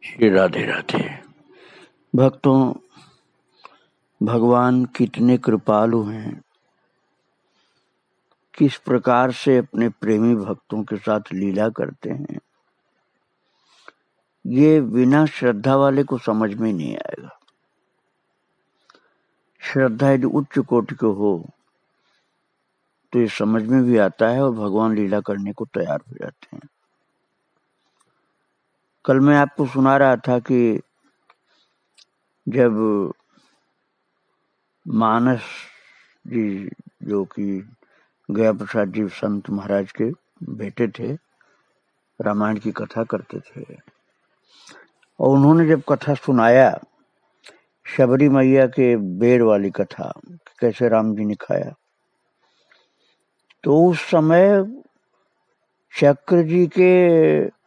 श्री राधे राधे। भक्तों, भगवान कितने कृपालु हैं, किस प्रकार से अपने प्रेमी भक्तों के साथ लीला करते हैं, ये बिना श्रद्धा वाले को समझ में नहीं आएगा। श्रद्धा यदि उच्च कोटि को हो तो ये समझ में भी आता है और भगवान लीला करने को तैयार हो जाते हैं। कल मैं आपको सुना रहा था कि जब मानस जी, जो कि गया प्रसाद जी संत महाराज के बेटे थे, रामायण की कथा करते थे, और उन्होंने जब कथा सुनाया शबरी मैया के बेर वाली कथा, कैसे राम जी ने खाया, तो उस समय चक्र जी के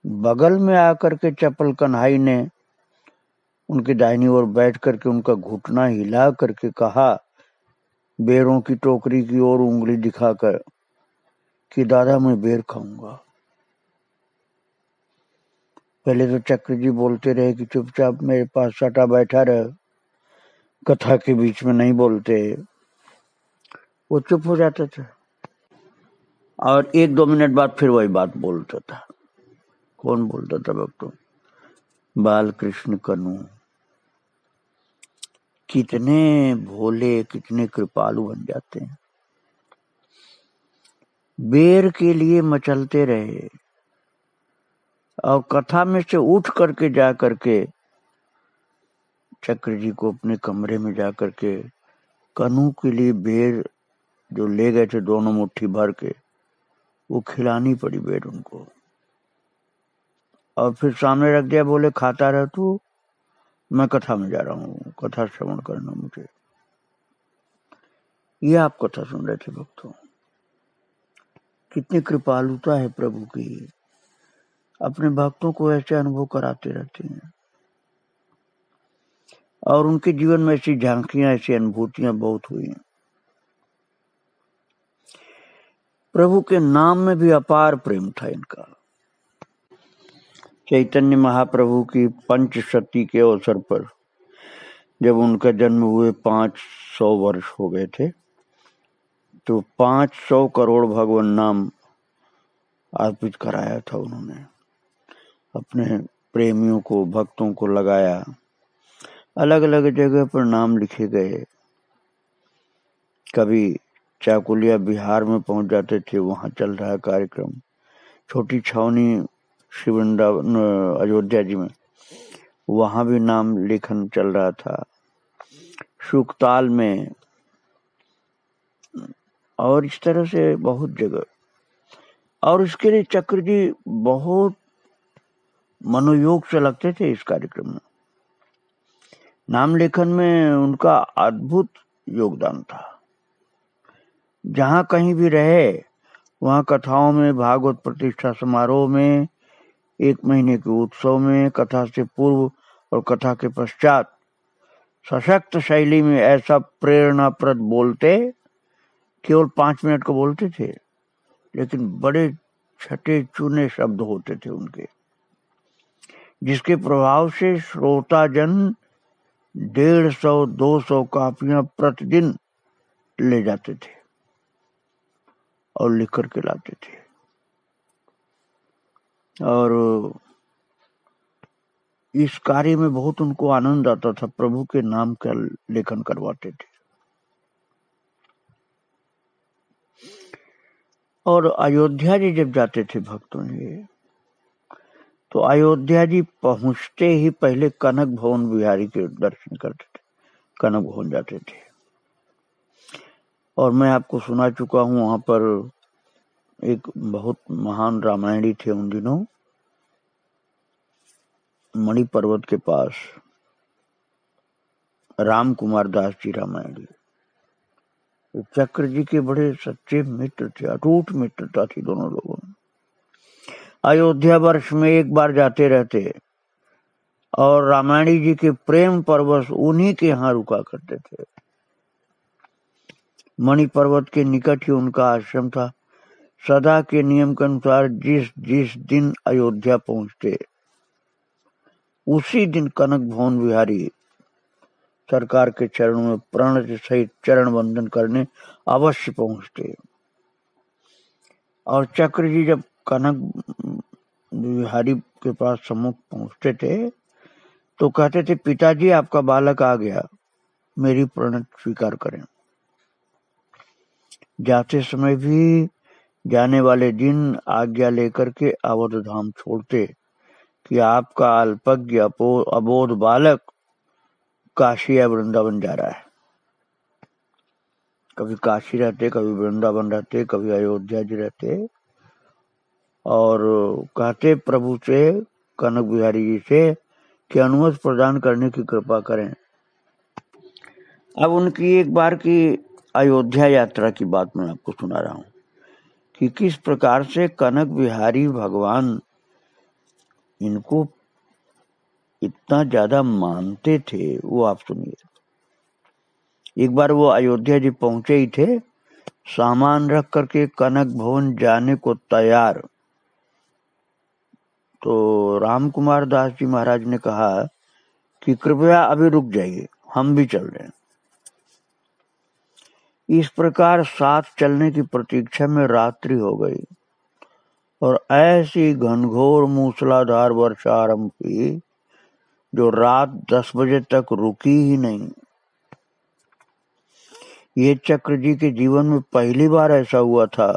बगल में आकर के चपल कन्हाई ने उनके दाहिनी ओर बैठ करके उनका घुटना हिला करके कहा, बेरों की टोकरी की ओर उंगली दिखाकर, कि दादा मैं बेर खाऊंगा। पहले तो चक्र जी बोलते रहे कि चुपचाप मेरे पास सटा बैठा रहे, कथा के बीच में नहीं बोलते। वो चुप हो जाता था और 1-2 मिनट बाद फिर वही बात बोलता था। कौन बोलता था भक्तों? बाल कृष्ण कन्हू। कितने भोले, कितने कृपालु बन जाते हैं। बेर के लिए मचलते रहे और कथा में से उठ करके जा करके चक्र जी को अपने कमरे में जा करके कन्हू के लिए बेर जो ले गए थे दोनों मुट्ठी भर के, वो खिलानी पड़ी बेर उनको, और फिर सामने रख दिया, बोले खाता रह तू, मैं कथा में जा रहा हूँ, कथा श्रवण करना मुझे। ये आप कथा सुन रहे थे भक्तों। कितनी कृपालुता है प्रभु की, अपने भक्तों को ऐसे अनुभव कराते रहते हैं, और उनके जीवन में ऐसी झांकियां, ऐसी अनुभूतियां बहुत हुई हैं। प्रभु के नाम में भी अपार प्रेम था इनका। चैतन्य महाप्रभु की पंचशती के अवसर पर जब उनका जन्म हुए 500 वर्ष हो गए थे, तो 500 करोड़ भगवान नाम अर्पित कराया था उन्होंने। अपने प्रेमियों को, भक्तों को लगाया, अलग अलग जगह पर नाम लिखे गए। कभी चाकुलिया बिहार में पहुंच जाते थे, वहां चल रहा कार्यक्रम। छोटी छावनी श्री वृंदावन अयोध्या जी में, वहां भी नाम लेखन चल रहा था। सुखताल में, और इस तरह से बहुत जगह। और इसके लिए चक्र जी बहुत मनोयोग से लगते थे इस कार्यक्रम में। नाम लेखन में उनका अद्भुत योगदान था। जहां कहीं भी रहे, वहां कथाओं में, भागवत प्रतिष्ठा समारोह में, 1 महीने के उत्सव में, कथा से पूर्व और कथा के पश्चात सशक्त शैली में ऐसा प्रेरणाप्रद बोलते। केवल 5 मिनट को बोलते थे, लेकिन बड़े छटे चुने शब्द होते थे उनके, जिसके प्रभाव से श्रोताजन 150-200 कापियां प्रतिदिन ले जाते थे और लिख करके लाते थे, और इस कार्य में बहुत उनको आनंद आता था। प्रभु के नाम का लेखन करवाते थे। और अयोध्या जी जब जाते थे भक्तों ये, तो अयोध्या जी पहुंचते ही पहले कनक भवन बिहारी के दर्शन करते थे, कनक भवन जाते थे। और मैं आपको सुना चुका हूं, वहां पर एक बहुत महान रामायणी थे उन दिनों, मणि पर्वत के पास, राम कुमार दास जी रामायणी। चक्र जी के बड़े सच्चे मित्र थे, अटूट मित्रता थी दोनों लोगों में। अयोध्या वर्ष में एक बार जाते रहते, और रामायणी जी के प्रेम परवश उन्हीं के यहाँ रुका करते थे। मणि पर्वत के निकट ही उनका आश्रम था। सदा के नियम के अनुसार जिस जिस दिन अयोध्या पहुंचते, उसी दिन कनक भवन बिहारी सरकार के चरणों में प्रण सहित चरण वंदन करने अवश्य पहुंचते। और चक्र जी जब कनक बिहारी के पास सम्मुख पहुंचते थे तो कहते थे, पिताजी आपका बालक आ गया, मेरी प्रणत स्वीकार करें। जाते समय भी जाने वाले दिन आज्ञा लेकर के अवध धाम छोड़ते कि आपका अल्पज्ञ अबोध बालक काशी या वृंदावन जा रहा है। कभी काशी रहते, कभी वृंदावन रहते, कभी अयोध्या जी रहते, और कहते प्रभु से, कनक बिहारी जी से, कि अनुमति प्रदान करने की कृपा करें। अब उनकी एक बार की अयोध्या यात्रा की बात मैं आपको सुना रहा हूँ कि किस प्रकार से कनक बिहारी भगवान इनको इतना ज्यादा मानते थे, वो आप सुनिए। एक बार वो अयोध्या जी पहुंचे ही थे, सामान रख करके कनक भवन जाने को तैयार, तो राम कुमार दास जी महाराज ने कहा कि कृपया अभी रुक जाइए, हम भी चल रहे हैं। इस प्रकार साथ चलने की प्रतीक्षा में रात्रि हो गई और ऐसी घनघोर मूसलाधार वर्षा आरंभ हुई जो रात 10 बजे तक रुकी ही नहीं। ये चक्र जी के जीवन में पहली बार ऐसा हुआ था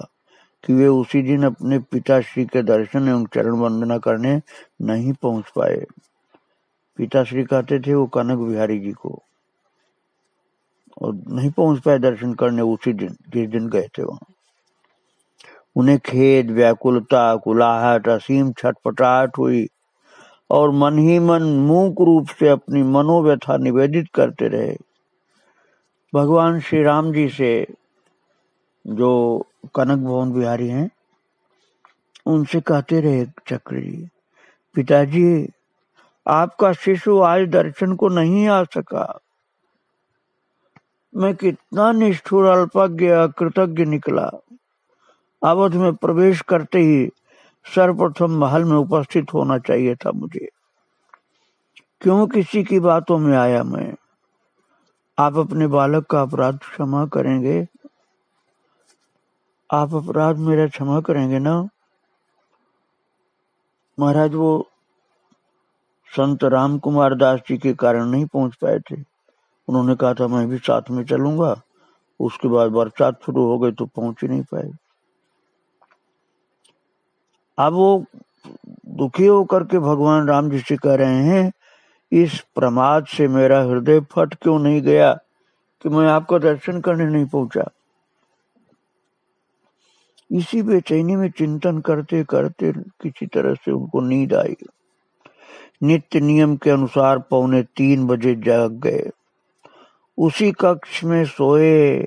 कि वे उसी दिन अपने पिताश्री के दर्शन एवं चरण वंदना करने नहीं पहुंच पाए। पिताश्री कहते थे वो कनक बिहारी जी को, और नहीं पहुंच पाए दर्शन करने उसी दिन जिस दिन गए थे वहां। उन्हें खेद, व्याकुलता, कुलाहट, असीम छटपटाहट हुई और मन ही मन मूक रूप से अपनी मनोव्यथा निवेदित करते रहे। भगवान श्री राम जी से, जो कनक भवन बिहारी हैं, उनसे कहते रहे चक्र जी, पिताजी आपका शिशु आज दर्शन को नहीं आ सका, मैं कितना निष्ठुर, अल्पज्ञ, अकृतज्ञ निकला। अवध में प्रवेश करते ही सर्वप्रथम महल में उपस्थित होना चाहिए था मुझे, क्यों किसी की बातों में आया मैं। आप अपने बालक का अपराध क्षमा करेंगे, आप अपराध मेरा क्षमा करेंगे ना। महाराज वो संत राम कुमार दास जी के कारण नहीं पहुंच पाए थे। उन्होंने कहा था मैं भी साथ में चलूंगा, उसके बाद बरसात शुरू हो गई तो पहुंच ही नहीं पाए। अब वो दुखी होकर के भगवान राम जी से कह रहे हैं, इस प्रमाद से मेरा हृदय फट क्यों नहीं गया कि मैं आपका दर्शन करने नहीं पहुंचा। इसी बेचैनी में चिंतन करते करते किसी तरह से उनको नींद आई। नित्य नियम के अनुसार 2:45 बजे जाग गए। उसी कक्ष में सोए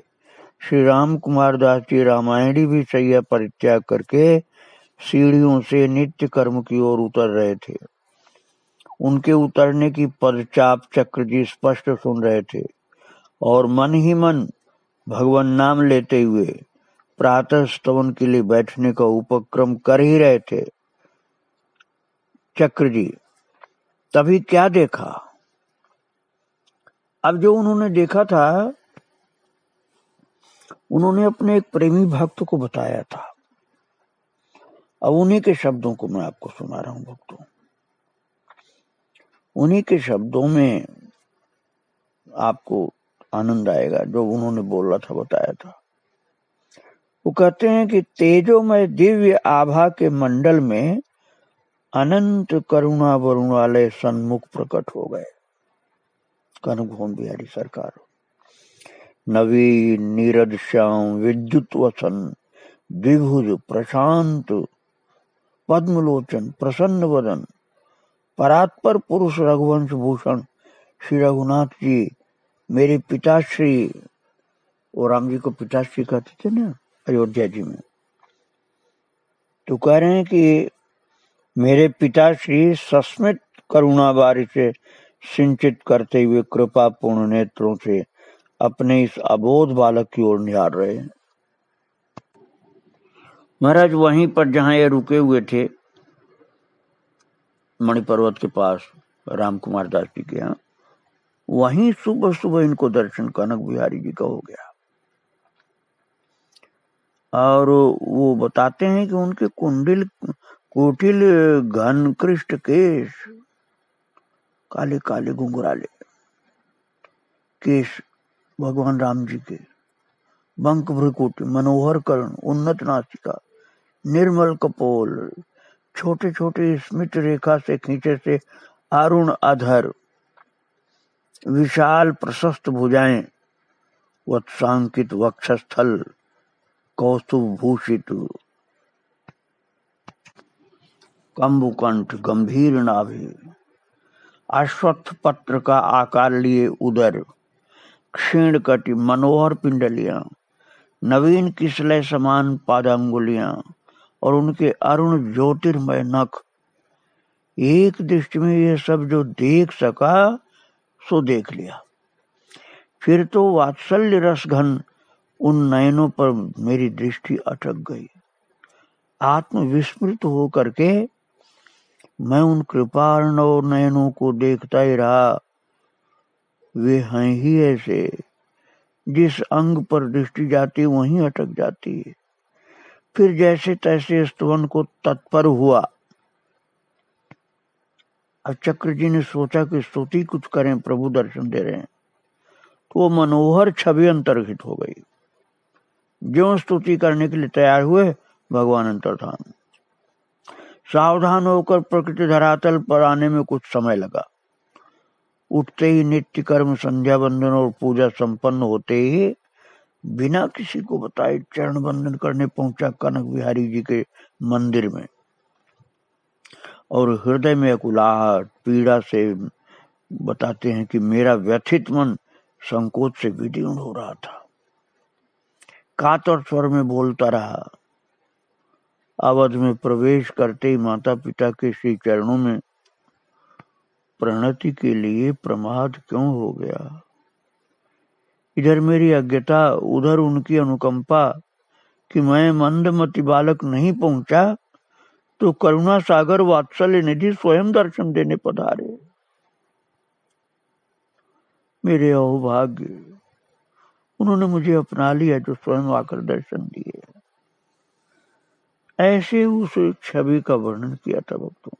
श्री राम कुमार दास जी रामायणी भी शैया परित्याग करके सीढ़ियों से नित्य कर्म की ओर उतर रहे थे। उनके उतरने की पदचाप चक्र जी स्पष्ट सुन रहे थे और मन ही मन भगवान नाम लेते हुए प्रातः स्तवन के लिए बैठने का उपक्रम कर ही रहे थे। चक्र जी तभी क्या देखा। अब जो उन्होंने देखा था, उन्होंने अपने एक प्रेमी भक्त को बताया था। अब उन्हीं के शब्दों को मैं आपको सुना रहा हूं भक्तों। उन्हीं के शब्दों में आपको आनंद आएगा जो उन्होंने बोला था, बताया था। वो कहते हैं कि तेजोमय दिव्य आभा के मंडल में अनंत करुणा वरुणालय सन्मुख प्रकट हो गए। कनक भवन बिहारी सरकार। नवीन नीरद श्याम विद्युत वसन द्विभुज प्रशांत पद्मलोचन प्रसन्न वदन परात्पर पुरुष रघुवंश भूषण श्री रघुनाथ जी, मेरे पिताश्री, और राम जी को पिताश्री कहते थे ना अयोध्या जी में, तो कह रहे हैं कि मेरे पिताश्री सस्मित करुणा बारी से सिंचित करते हुए कृपा पूर्ण नेत्रों से अपने इस अबोध बालक की ओर निहार रहे हैं। महाराज वहीं पर जहां ये रुके हुए थे, मणि पर्वत के पास, राम कुमार दास जी के यहाँ, वहीं सुबह सुबह इनको दर्शन कनक बिहारी जी का हो गया। और वो बताते हैं कि उनके कुटिल घन कृष्ण केश, काले काले घुंघराले केश भगवान राम जी के, बंक भ्रुकुट, मनोहर कर्ण, उन्नत नासिका, निर्मल कपोल, छोटे छोटे स्मित रेखा से खींचे से अरुण अधर, विशाल प्रशस्त भुजाएं, वत्सांकित वक्षस्थल, कौस्तुभ भूषित कंबुकंठ, गंभीर नाभि, अश्वत्थ पत्र का आकार लिए उदर, क्षीण कटि, मनोहर पिंडलियां, नवीन किसलय समान पादांगुलियां और उनके अरुण ज्योतिर्मय नख। एक दृष्टि में ये सब जो देख सका सो देख लिया। फिर तो वात्सल्य रस घन उन नयनों पर मेरी दृष्टि अटक गई। आत्म विस्मृत हो करके मैं उन कृपार्णव नयनों को देखता ही रहा। वे हैं ही ऐसे, जिस अंग पर दृष्टि जाती वहीं अटक जाती है। फिर जैसे तैसे स्तवन को तत्पर हुआ। अब चक्र जी ने सोचा कि स्तुति कुछ करें, प्रभु दर्शन दे रहे हैं, तो वो मनोहर छवि अंतर्हित हो गई। जो स्तुति करने के लिए तैयार हुए, भगवान अंतर्धान। सावधान होकर प्रकृति धरातल पर आने में कुछ समय लगा। उठते ही नित्य कर्म, संध्या बंदन और पूजा संपन्न होते ही बिना किसी को बताए चरण बंदन करने पहुंचा कनक बिहारी जी के मंदिर में। और हृदय में अकुलाहट, पीड़ा से बताते हैं कि मेरा व्यथित मन संकोच से विदीर्ण हो रहा था। कातर स्वर में बोलता रहा। अवध में प्रवेश करते ही माता पिता के श्री चरणों में प्रणति के लिए प्रमाद क्यों हो गया। इधर मेरी अज्ञता, उधर उनकी अनुकंपा कि मैं मंदमति बालक नहीं पहुंचा तो करुणा सागर वात्सल्य निधि स्वयं दर्शन देने पधारे। मेरे अहोभाग्य, उन्होंने मुझे अपना लिया जो स्वयं आकर दर्शन दिए। ऐसे उस छवि का वर्णन किया था भक्तों।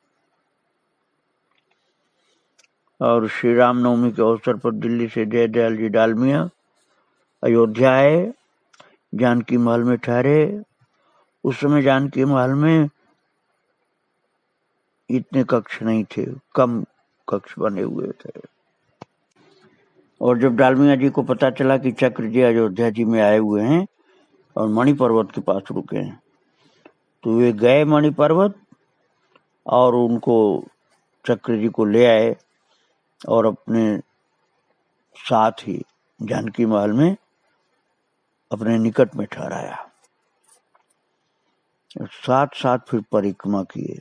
और श्री रामनवमी के अवसर पर दिल्ली से जय दयाल जी डालमिया अयोध्या आए, जानकी महल में ठहरे। उस समय जानकी महल में इतने कक्ष नहीं थे, कम कक्ष बने हुए थे। और जब डालमिया जी को पता चला कि चक्र जी अयोध्या जी में आए हुए हैं और मणि पर्वत के पास रुके हैं, तो वे गए मणि पर्वत और उनको चक्र जी को ले आए और अपने साथ ही जानकी महल में अपने निकट में ठहराया। साथ साथ फिर परिक्रमा किए।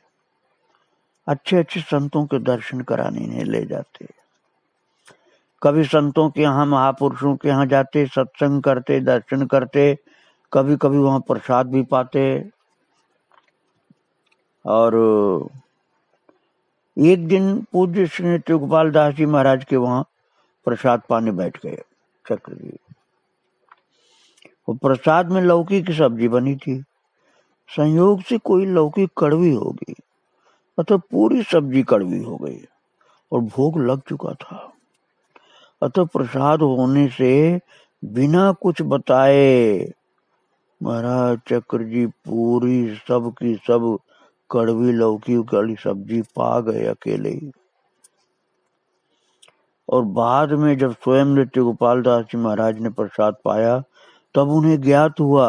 अच्छे अच्छे संतों के दर्शन कराने इन्हें ले जाते। कभी संतों के यहाँ, महापुरुषों के यहाँ जाते, सत्संग करते, दर्शन करते, कभी कभी वहां प्रसाद भी पाते। और एक दिन पूज्य श्री नित्य गोपाल दास जी महाराज के वहां प्रसाद पाने बैठ गए चक्र जी। वो प्रसाद में लौकी की सब्जी बनी थी। संयोग से कोई लौकी कड़वी हो गई, अतः पूरी सब्जी कड़वी हो गई और भोग लग चुका था। अतः प्रसाद होने से बिना कुछ बताए महाराज चक्र जी पूरी सब की सब कड़वी लौकी वाली सब्जी पा गए अकेले ही। और बाद में जब स्वयं नित्य गोपाल दास जी महाराज ने प्रसाद पाया तब उन्हें ज्ञात हुआ।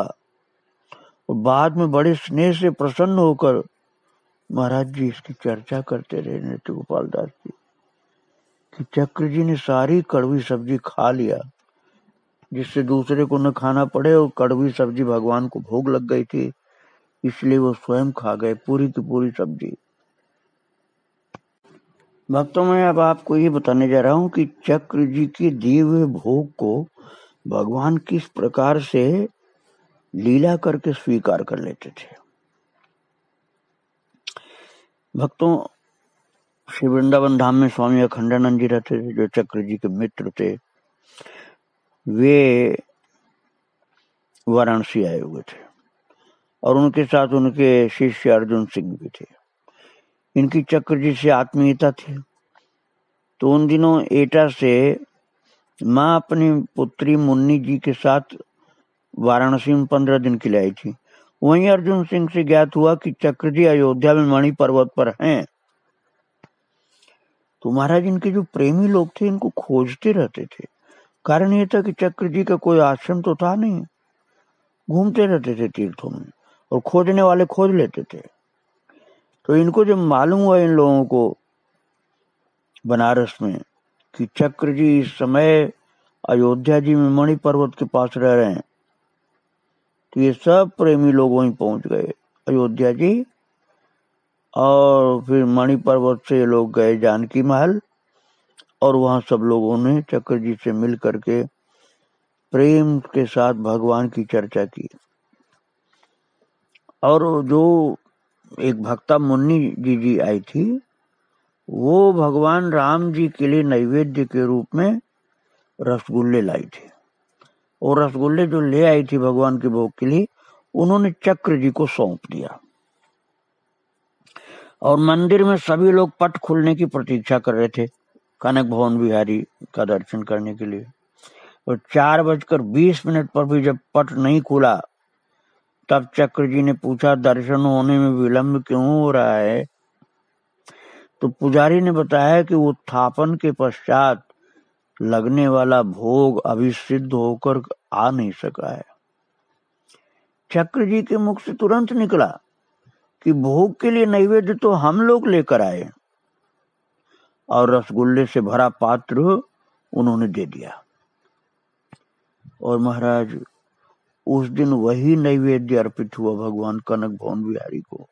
और बाद में बड़े स्नेह से प्रसन्न होकर महाराज जी इसकी चर्चा करते रहे नित्य गोपाल दास जी कि चक्र जी ने सारी कड़वी सब्जी खा लिया, जिससे दूसरे को न खाना पड़े। और कड़वी सब्जी भगवान को भोग लग गई थी, इसलिए वो स्वयं खा गए पूरी की पूरी सब्जी। भक्तों, मैं अब आपको ये बताने जा रहा हूं कि चक्र जी के दिए हुए भोग को भगवान किस प्रकार से लीला करके स्वीकार कर लेते थे। भक्तों, श्री वृंदावन धाम में स्वामी अखंडानंद जी रहते थे, जो चक्र जी के मित्र थे। वे वाराणसी आए हुए थे और उनके साथ उनके शिष्य अर्जुन सिंह भी थे। इनकी चक्र जी से आत्मीयता थी। तो उन दिनों एटा से माँ अपनी पुत्री मुन्नी जी के साथ वाराणसी में 15 दिन के लिए आई थी। वहीं अर्जुन सिंह से ज्ञात हुआ कि चक्र जी अयोध्या में मणि पर्वत पर हैं। तो महाराज इनके जो प्रेमी लोग थे इनको खोजते रहते थे। कारण ये था कि चक्र जी का कोई आश्रम तो था नहीं, घूमते रहते थे तीर्थों में और खोजने वाले खोज लेते थे। तो इनको जब मालूम हुआ इन लोगों को बनारस में कि चक्र जी इस समय अयोध्या जी में मणि पर्वत के पास रह रहे हैं, तो ये सब प्रेमी लोग वहीं पहुंच गए अयोध्या जी। और फिर मणि पर्वत से ये लोग गए जानकी महल और वहां सब लोगों ने चक्र जी से मिल करके प्रेम के साथ भगवान की चर्चा की। और जो एक भक्ता मुन्नी जी आई थी, वो भगवान राम जी के लिए नैवेद्य के रूप में रसगुल्ले लाई थी। और रसगुल्ले जो ले आई थी भगवान के भोग के लिए, उन्होंने चक्र जी को सौंप दिया। और मंदिर में सभी लोग पट खुलने की प्रतीक्षा कर रहे थे कनक भवन बिहारी का दर्शन करने के लिए। और 4:20 पर भी जब पट नहीं खुला, तब चक्र जी ने पूछा, दर्शन होने में विलंब क्यों हो रहा है? तो पुजारी ने बताया कि उत्थापन के पश्चात लगने वाला भोग अभी सिद्ध होकर आ नहीं सका है। चक्र जी के मुख से तुरंत निकला कि भोग के लिए नैवेद्य तो हम लोग लेकर आए। और रसगुल्ले से भरा पात्र उन्होंने दे दिया। और महाराज उस दिन वही नैवेद्य अर्पित हुआ भगवान कनक भवन बिहारी को।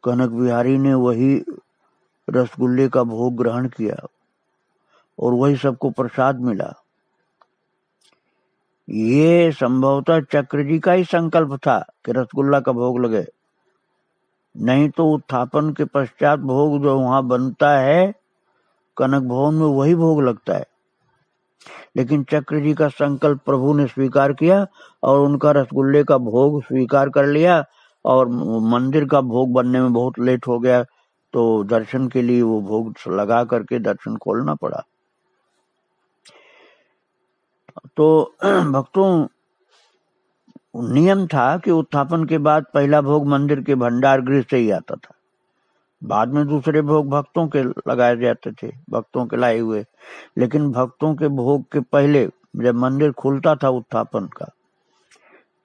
कनक बिहारी ने वही रसगुल्ले का भोग ग्रहण किया और वही सबको प्रसाद मिला। ये संभवतः चक्र जी का ही संकल्प था कि रसगुल्ला का भोग लगे, नहीं तो उत्थापन के पश्चात भोग जो वहां बनता है कनक भवन में वही भोग लगता है। लेकिन चक्र जी का संकल्प प्रभु ने स्वीकार किया और उनका रसगुल्ले का भोग स्वीकार कर लिया। और मंदिर का भोग बनने में बहुत लेट हो गया, तो दर्शन के लिए वो भोग लगा करके दर्शन खोलना पड़ा। तो भक्तों, नियम था कि उत्थापन के बाद पहला भोग मंदिर के भंडार गृह से ही आता था। बाद में दूसरे भोग भक्तों के लगाए जाते थे, भक्तों के लाए हुए। लेकिन भक्तों के भोग के पहले जब मंदिर खुलता था उत्थापन का,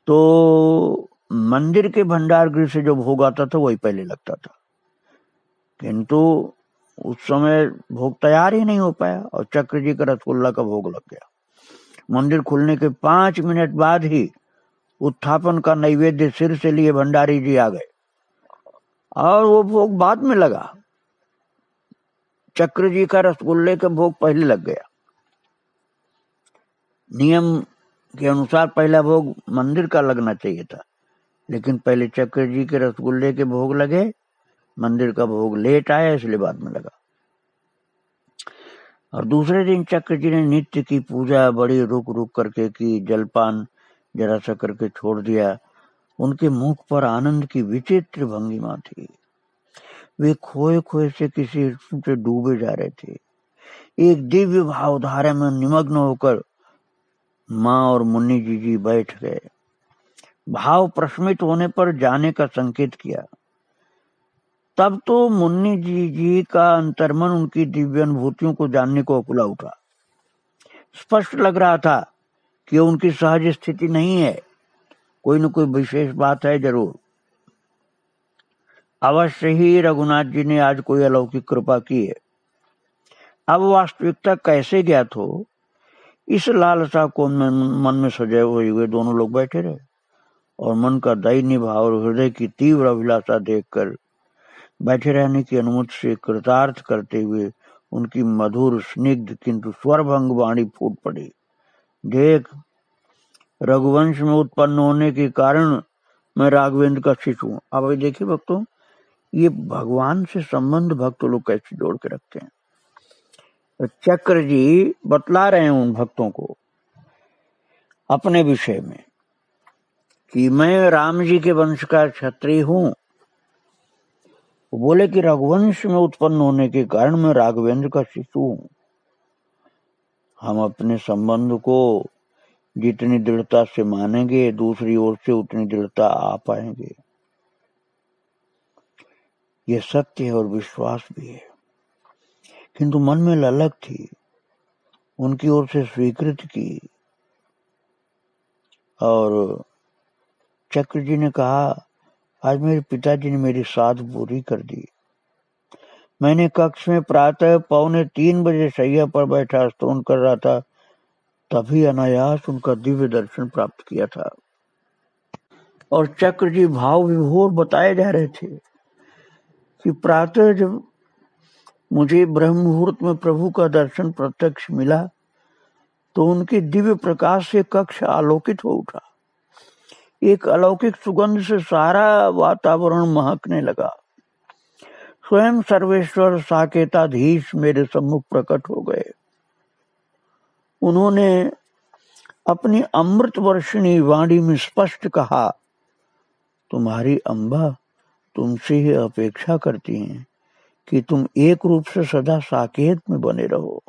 तो मंदिर के भंडार गृह से जो भोग आता था वही पहले लगता था। किंतु उस समय भोग तैयार ही नहीं हो पाया और चक्र जी का रसगुल्ला का भोग लग गया। मंदिर खुलने के 5 मिनट बाद ही उत्थापन का नैवेद्य सिर से लिए भंडारी जी आ गए और वो भोग बाद में लगा। चक्र जी का रसगुल्ले का भोग पहले लग गया। नियम के अनुसार पहला भोग मंदिर का लगना चाहिए था, लेकिन पहले चक्र जी के रसगुल्ले के भोग लगे, मंदिर का भोग लेट आया इसलिए बाद में लगा। और दूसरे दिन चक्र जी ने नित्य की पूजा बड़ी रुक रुक करके की, जलपान जरा सा करके छोड़ दिया। उनके मुख पर आनंद की विचित्र भंगिमा थी। वे खोए खोए से किसी से डूबे जा रहे थे। एक दिव्य भावधारा में निमग्न होकर माँ और मुन्नी जी बैठ गए। भाव प्रशमित होने पर जाने का संकेत किया। तब तो मुन्नी जी का अंतर्मन उनकी दिव्य अनुभूतियों को जानने को अकुला उठा। स्पष्ट लग रहा था कि उनकी सहज स्थिति नहीं है, कोई न कोई विशेष बात है जरूर। अवश्य ही रघुनाथ जी ने आज कोई अलौकिक कृपा की है। अब वास्तविकता कैसे ज्ञात हो, इस लालसा को मन में सजाए हुए दोनों लोग बैठे रहे और मन का दैन्य भाव और हृदय की तीव्र अभिलाषा देखकर बैठे रहने की अनुमति से कृतार्थ करते हुए उनकी मधुर स्निग्ध किंतु स्वरभंग वाणी फूट पड़ी। देख, रघुवंश में उत्पन्न होने के कारण मैं राघवेंद्र का शिष्य हूँ। अब देखिए भक्तों, ये भगवान से संबंध भक्त लोग कैसे जोड़ के रखते हैं। तो चक्र जी बतला रहे हैं उन भक्तों को अपने विषय में कि मैं राम जी के वंश का क्षत्रिय हूं। वो बोले कि रघुवंश में उत्पन्न होने के कारण मैं राघवेंद्र का शिशु हूं। हम अपने संबंध को जितनी दृढ़ता से मानेंगे दूसरी ओर से उतनी दृढ़ता आ पाएंगे। ये सत्य है और विश्वास भी है। किंतु मन में ललक थी, उनकी ओर से स्वीकृत की। और चक्र जी ने कहा, आज मेरे पिताजी ने मेरी साध पूरी कर दी। मैंने कक्ष में प्रातः 2:45 बजे शैया पर बैठा स्तोन कर रहा था, तभी अनायास उनका दिव्य दर्शन प्राप्त किया था। और चक्र जी भाव विभोर बताए जा रहे थे कि प्रातः जब मुझे ब्रह्म मुहूर्त में प्रभु का दर्शन प्रत्यक्ष मिला तो उनके दिव्य प्रकाश से कक्ष आलोकित हो उठा। एक अलौकिक सुगंध से सारा वातावरण महकने लगा। स्वयं सर्वेश्वर साकेताधीश मेरे सम्मुख प्रकट हो गए। उन्होंने अपनी अमृत वर्षिणी वाणी में स्पष्ट कहा, तुम्हारी अम्बा तुमसे ही अपेक्षा करती हैं कि तुम एक रूप से सदा साकेत में बने रहो।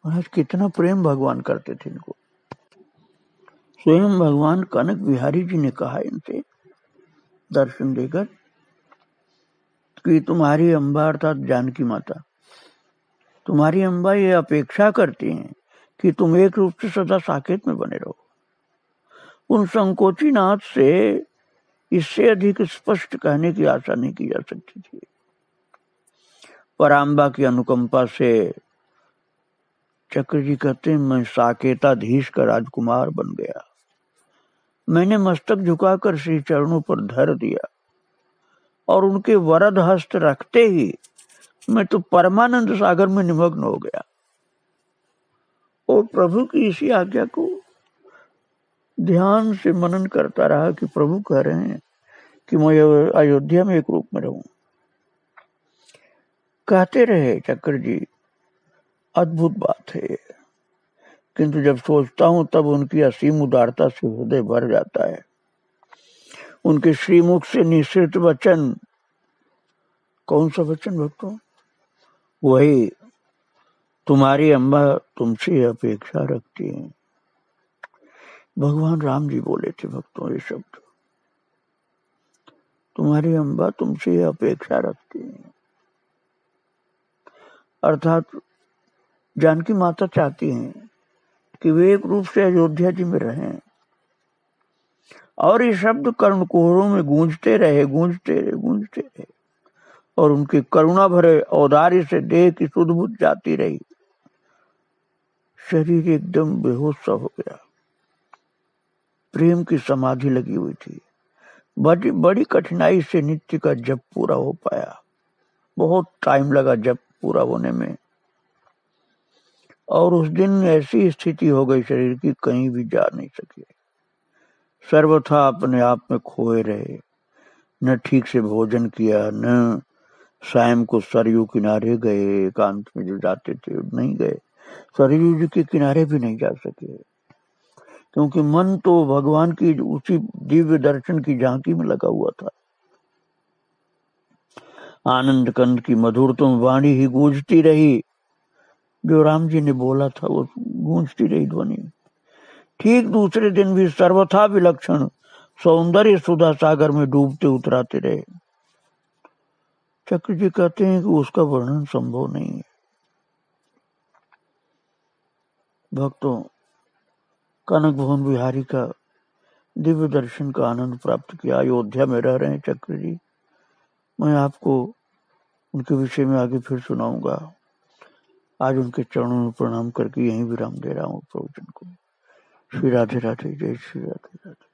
महाराज कितना प्रेम भगवान करते थे इनको। स्वयं भगवान कनक बिहारी जी ने कहा इनसे दर्शन देकर कि तुम्हारी अम्बा अर्थात जानकी माता, तुम्हारी अम्बा ये अपेक्षा करती हैं कि तुम एक रूप से सदा साकेत में बने रहो। उन संकोची नाथ से इससे अधिक स्पष्ट कहने की आशा नहीं की जा सकती थी। पराम्बा की अनुकंपा से चक्र जी कहते हैं, मैं साकेताधीश का राजकुमार बन गया। मैंने मस्तक झुकाकर श्री चरणों पर धर दिया और उनके वरद हस्त रखते ही मैं तो परमानंद सागर में निमग्न हो गया। और प्रभु की इसी आज्ञा को ध्यान से मनन करता रहा कि प्रभु कह रहे हैं कि मैं अयोध्या में एक रूप में रहूं। कहते रहे चक्र जी, अद्भुत बात है। किंतु जब सोचता हूं तब उनकी असीम उदारता से हृदय भर जाता है। उनके श्रीमुख से निश्चित वचन, कौन सा वचन भक्तों? वही, तुम्हारी अम्बा तुमसे अपेक्षा रखती है। भगवान राम जी बोले थे भक्तों ये शब्द, तुम्हारी अम्बा तुमसे अपेक्षा रखती है। अर्थात जानकी माता चाहती हैं कि वे एक रूप से अयोध्या जी में रहें। और ये शब्द कर्णकुहरों में गूंजते रहे, गूंजते रहे, गूंजते रहे। और उनके करुणा भरे औदार्य से देह की सुध बुध जाती रही। शरीर एकदम बेहोश सा हो गया। प्रेम की समाधि लगी हुई थी। बड़ी कठिनाई से नित्य का जप पूरा हो पाया। बहुत टाइम लगा जप पूरा होने में। और उस दिन ऐसी स्थिति हो गई शरीर की, कहीं भी जा नहीं सके। सर्वथा अपने आप में खोए रहे। न ठीक से भोजन किया, न शाम को सरयू किनारे गए। एकांत में जो जाते थे नहीं गए। सरयू जी के किनारे भी नहीं जा सके, क्योंकि मन तो भगवान की उसी दिव्य दर्शन की झांकी में लगा हुआ था। आनंद कंद की मधुरतम वाणी ही गूंजती रही। जो राम जी ने बोला था वो गूंजती रही ध्वनि। ठीक दूसरे दिन भी सर्वथा विलक्षण सौंदर्य सुधा सागर में डूबते उतराते रहे। चक्र जी कहते हैं कि उसका वर्णन संभव नहीं है। भक्तों, कनक भवन बिहारी का दिव्य दर्शन का आनंद प्राप्त किया। अयोध्या में रह रहे हैं चक्र जी। मैं आपको उनके विषय में आगे फिर सुनाऊंगा। आज उनके चरणों में प्रणाम करके यहीं विराम दे रहा हूँ प्रवचन को। श्री राधे राधे, जय श्री राधे राधे।